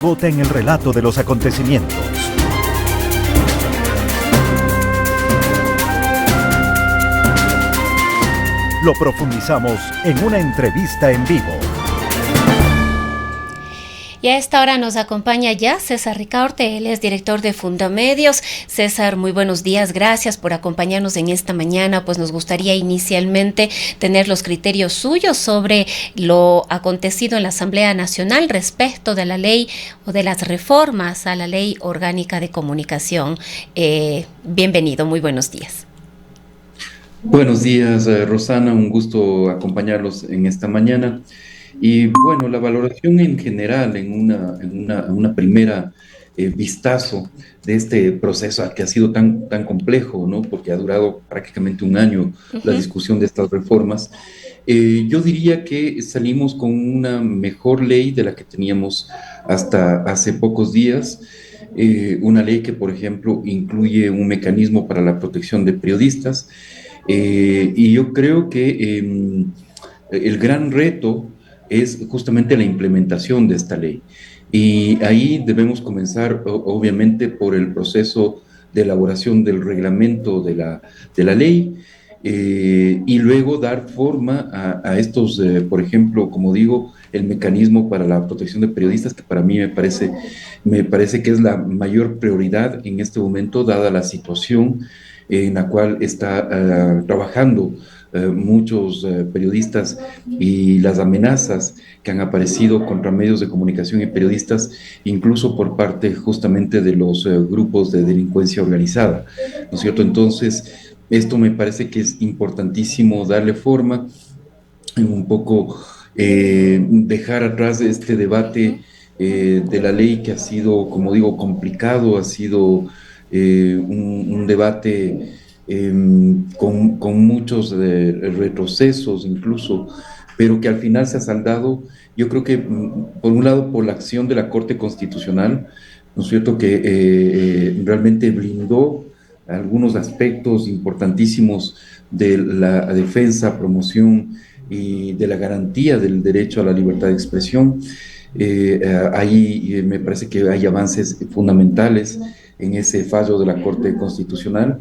Vota en el relato de los acontecimientos. Lo profundizamos en una entrevista en vivo. Y a esta hora nos acompaña ya César Ricaurte, él es director de Fundamedios. César, muy buenos días, gracias por acompañarnos en esta mañana. Pues nos gustaría inicialmente tener los criterios suyos sobre lo acontecido en la Asamblea Nacional respecto de la ley o de las reformas a la Ley Orgánica de Comunicación. Bienvenido, muy buenos días. Buenos días, Rosana, un gusto acompañarlos en esta mañana. Y bueno, la valoración en general, en una primera vistazo de este proceso que ha sido tan complejo, ¿no? Porque ha durado prácticamente un año la discusión de estas reformas. Yo diría que salimos con una mejor ley de la que teníamos hasta hace pocos días. Una ley que, por ejemplo, incluye un mecanismo para la protección de periodistas. Y yo creo que el gran reto es justamente la implementación de esta ley. Y ahí debemos comenzar, obviamente, por el proceso de elaboración del reglamento de la ley, y luego dar forma a estos, por ejemplo, como digo, el mecanismo para la protección de periodistas, que para mí me parece que es la mayor prioridad en este momento, dada la situación en la cual está trabajando muchos periodistas y las amenazas que han aparecido contra medios de comunicación y periodistas, incluso por parte justamente de los grupos de delincuencia organizada, ¿no es cierto? Entonces, esto me parece que es importantísimo darle forma, un poco dejar atrás este debate de la ley que ha sido, como digo, complicado, ha sido un debate con muchos retrocesos incluso, pero que al final se ha saldado, yo creo que por un lado por la acción de la Corte Constitucional, ¿no es cierto?, que realmente blindó algunos aspectos importantísimos de la defensa, promoción y de la garantía del derecho a la libertad de expresión. Ahí me parece que hay avances fundamentales en ese fallo de la Corte Constitucional.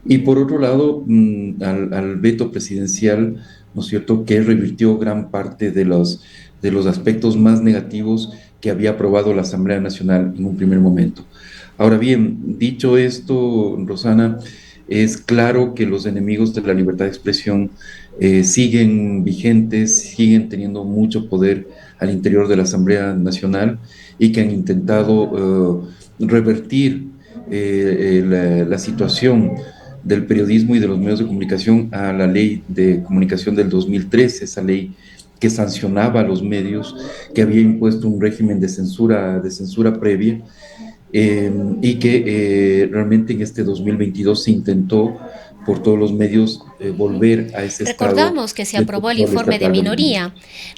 Y por otro lado, al veto presidencial, ¿no es cierto?, que revirtió gran parte de los aspectos más negativos que había aprobado la Asamblea Nacional en un primer momento. Ahora bien, dicho esto, Rosana, es claro que los enemigos de la libertad de expresión siguen vigentes, siguen teniendo mucho poder al interior de la Asamblea Nacional y que han intentado revertir la situación del periodismo y de los medios de comunicación a la ley de comunicación del 2013, esa ley que sancionaba a los medios, que había impuesto un régimen de censura previa, y que realmente en este 2022 se intentó por todos los medios volver a ese estado Recordamos que se de aprobó el control informe de estatal de medios. minoría.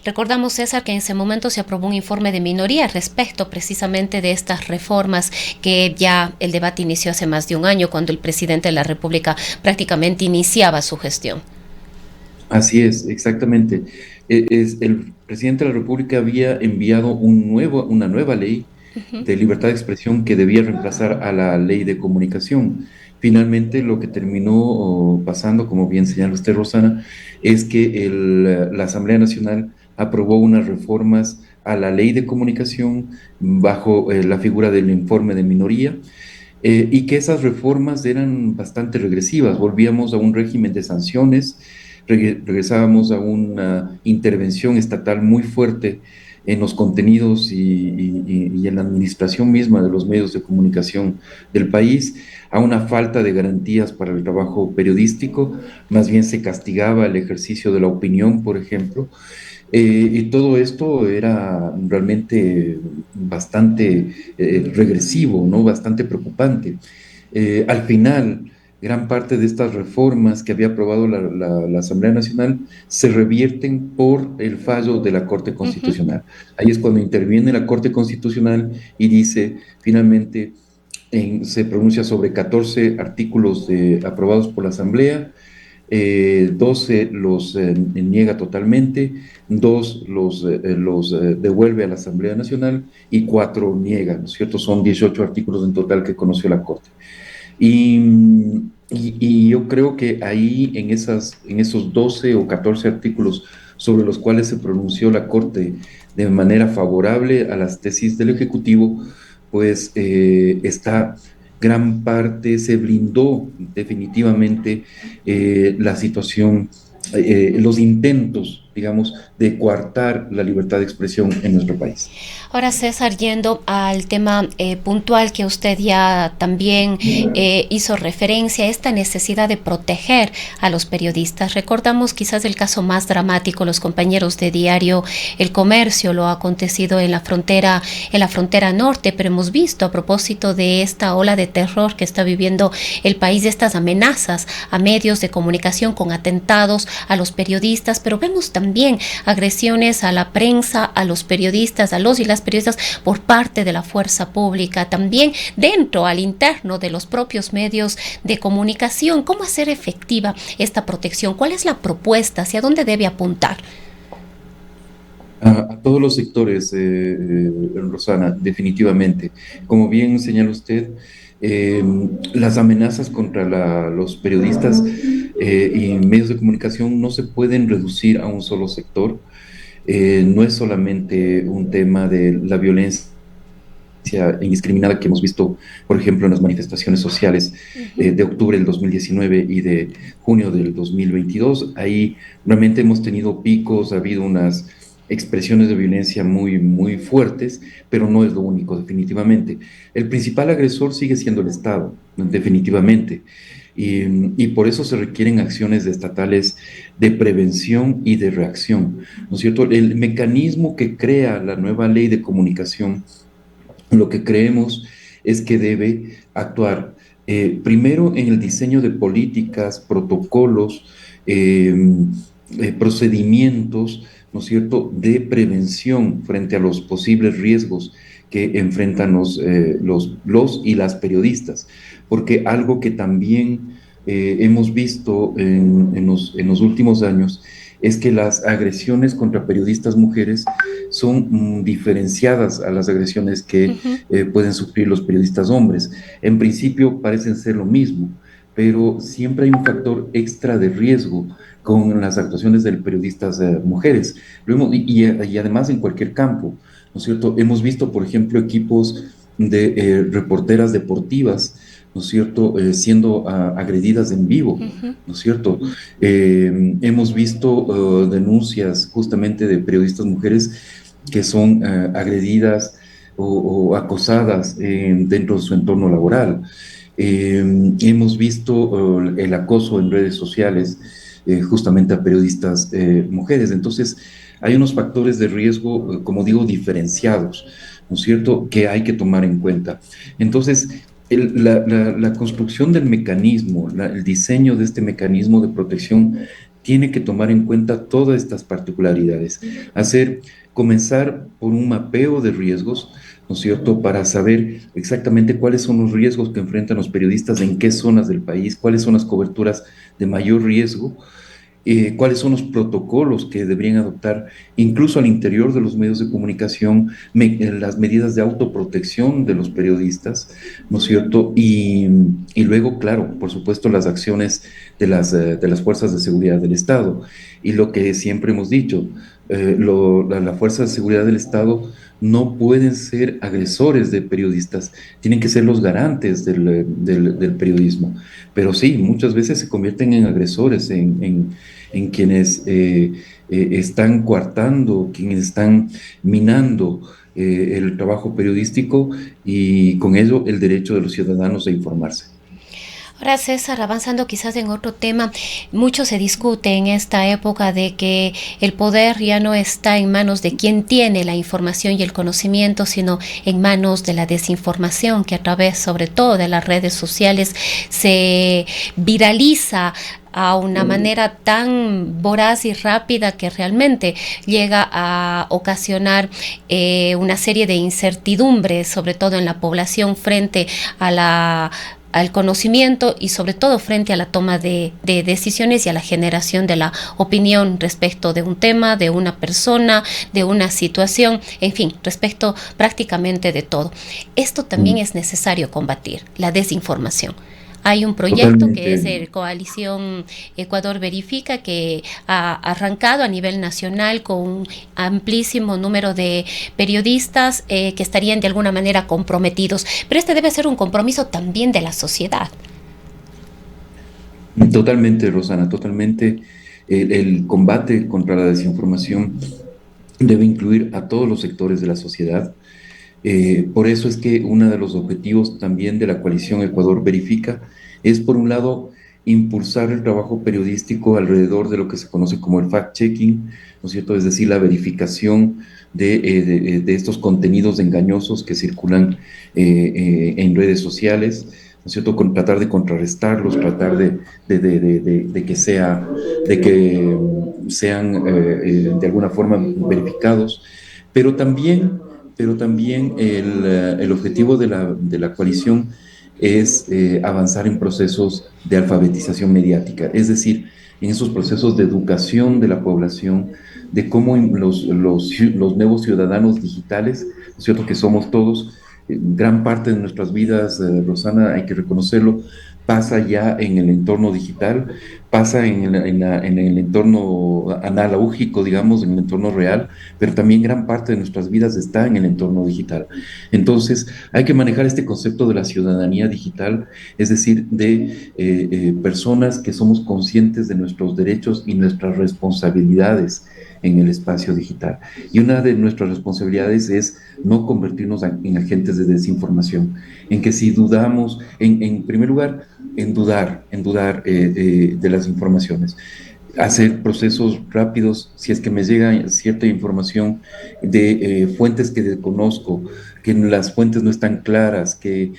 Recordamos, César, que en ese momento se aprobó un informe de minoría respecto precisamente de estas reformas, que ya el debate inició hace más de un año, cuando el presidente de la República prácticamente iniciaba su gestión. Así es, exactamente. El presidente de la República había enviado una nueva ley de libertad de expresión que debía reemplazar a la ley de comunicación. Finalmente, lo que terminó pasando, como bien señala usted, Rosana, es que la Asamblea Nacional aprobó unas reformas a la ley de comunicación bajo la figura del informe de minoría, y que esas reformas eran bastante regresivas. Volvíamos a un régimen de sanciones, regresábamos a una intervención estatal muy fuerte en los contenidos y en la administración misma de los medios de comunicación del país, a una falta de garantías para el trabajo periodístico. Más bien se castigaba el ejercicio de la opinión, por ejemplo. Y todo esto era realmente bastante regresivo, ¿no? Bastante preocupante. Al final, gran parte de estas reformas que había aprobado la Asamblea Nacional se revierten por el fallo de la Corte Constitucional. Ahí es cuando interviene la Corte Constitucional y dice, finalmente, se pronuncia sobre 14 artículos aprobados por la Asamblea, 12 los niega totalmente, 2 los devuelve a la Asamblea Nacional y 4 niega, ¿no es cierto? Son 18 artículos en total que conoció la Corte. Y, y yo creo que ahí, en esos 12 o 14 artículos sobre los cuales se pronunció la Corte de manera favorable a las tesis del Ejecutivo, pues está gran parte, se blindó definitivamente la situación, los intentos, digamos, de coartar la libertad de expresión en nuestro país. Ahora, César, yendo al tema puntual que usted ya también hizo referencia a esta necesidad de proteger a los periodistas. Recordamos quizás el caso más dramático, los compañeros de diario El Comercio, lo acontecido en la frontera norte, pero hemos visto a propósito de esta ola de terror que está viviendo el país, de estas amenazas a medios de comunicación con atentados a los periodistas, pero vemos también agresiones a la prensa, a los periodistas, a los y las periodistas por parte de la fuerza pública, también dentro, al interno de los propios medios de comunicación. ¿Cómo hacer efectiva esta protección? ¿Cuál es la propuesta? ¿Hacia dónde debe apuntar? A todos los sectores, Rosana, definitivamente. Como bien señala usted, eh, las amenazas contra los periodistas y medios de comunicación no se pueden reducir a un solo sector. No es solamente un tema de la violencia indiscriminada que hemos visto, por ejemplo, en las manifestaciones sociales de octubre del 2019 y de junio del 2022. Ahí realmente hemos tenido picos, ha habido unas expresiones de violencia muy, muy fuertes, pero no es lo único, definitivamente. El principal agresor sigue siendo el Estado, definitivamente. Y por eso se requieren acciones estatales de prevención y de reacción, ¿no es cierto? El mecanismo que crea la nueva ley de comunicación, lo que creemos es que debe actuar primero en el diseño de políticas, protocolos, eh, procedimientos, ¿no es cierto?, de prevención frente a los posibles riesgos que enfrentan los y las periodistas. Porque algo que también hemos visto en los últimos años es que las agresiones contra periodistas mujeres son diferenciadas a las agresiones que pueden sufrir los periodistas hombres. En principio parecen ser lo mismo, pero siempre hay un factor extra de riesgo con las actuaciones de periodistas mujeres. Y además en cualquier campo, ¿no es cierto? Hemos visto, por ejemplo, equipos de reporteras deportivas, ¿no es cierto?, siendo agredidas en vivo, ¿no es cierto? Hemos visto denuncias justamente de periodistas mujeres que son agredidas o acosadas dentro de su entorno laboral. Hemos visto el acoso en redes sociales justamente a periodistas mujeres. Entonces, hay unos factores de riesgo, como digo, diferenciados, ¿no es cierto?, que hay que tomar en cuenta. Entonces, la construcción del mecanismo, el diseño de este mecanismo de protección tiene que tomar en cuenta todas estas particularidades. Comenzar por un mapeo de riesgos, ¿no es cierto?, para saber exactamente cuáles son los riesgos que enfrentan los periodistas, en qué zonas del país, cuáles son las coberturas de mayor riesgo, cuáles son los protocolos que deberían adoptar, incluso al interior de los medios de comunicación, las medidas de autoprotección de los periodistas, ¿no es cierto? Y luego, claro, por supuesto, las acciones de las fuerzas de seguridad del Estado. Y lo que siempre hemos dicho, las fuerzas de seguridad del Estado no pueden ser agresores de periodistas, tienen que ser los garantes del periodismo. Pero sí, muchas veces se convierten en agresores, en quienes están coartando, quienes están minando el trabajo periodístico y con ello el derecho de los ciudadanos a informarse. Ahora, César, avanzando quizás en otro tema, mucho se discute en esta época de que el poder ya no está en manos de quien tiene la información y el conocimiento, sino en manos de la desinformación, que a través, sobre todo, de las redes sociales se viraliza a una manera tan voraz y rápida que realmente llega a ocasionar una serie de incertidumbres, sobre todo en la población, frente a al conocimiento y sobre todo frente a la toma de decisiones y a la generación de la opinión respecto de un tema, de una persona, de una situación, en fin, respecto prácticamente de todo. Esto también es necesario combatir, la desinformación. Hay un proyecto que es el Coalición Ecuador Verifica, que ha arrancado a nivel nacional con un amplísimo número de periodistas que estarían de alguna manera comprometidos. Pero este debe ser un compromiso también de la sociedad. Totalmente, Rosana, totalmente. El combate contra la desinformación debe incluir a todos los sectores de la sociedad. Por eso es que uno de los objetivos también de la coalición Ecuador Verifica es, por un lado, impulsar el trabajo periodístico alrededor de lo que se conoce como el fact-checking, ¿no es cierto? Es decir, la verificación de estos contenidos engañosos que circulan en redes sociales, ¿no es cierto? Tratar de contrarrestarlos, tratar de que sean de alguna forma verificados, pero también el objetivo de la coalición es avanzar en procesos de alfabetización mediática, es decir, en esos procesos de educación de la población, de cómo los nuevos ciudadanos digitales, ¿no es cierto?, que somos todos, gran parte de nuestras vidas, Rosana, hay que reconocerlo, pasa ya en el entorno digital, pasa en el entorno analógico, digamos, en el entorno real, pero también gran parte de nuestras vidas está en el entorno digital. Entonces, hay que manejar este concepto de la ciudadanía digital, es decir, de personas que somos conscientes de nuestros derechos y nuestras responsabilidades en el espacio digital. Y una de nuestras responsabilidades es no convertirnos en agentes de desinformación, en que si dudamos, en primer lugar, en dudar de las informaciones, hacer procesos rápidos si es que me llega cierta información de fuentes que desconozco, que las fuentes no están claras, que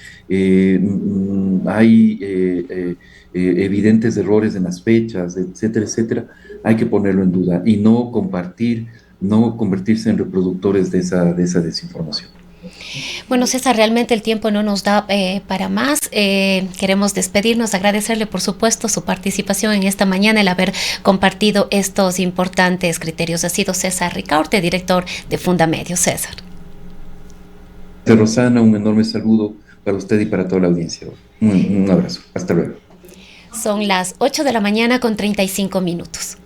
hay evidentes errores en las fechas, etcétera, etcétera, hay que ponerlo en duda y no compartir, no convertirse en reproductores de esa desinformación. Bueno, César, realmente el tiempo no nos da para más. Queremos despedirnos, agradecerle por supuesto su participación en esta mañana, el haber compartido estos importantes criterios. Ha sido César Ricaurte, director de Fundamedios. César. Rosana, un enorme saludo para usted y para toda la audiencia. Un abrazo. Hasta luego. Son las 8 de la mañana con 35 minutos.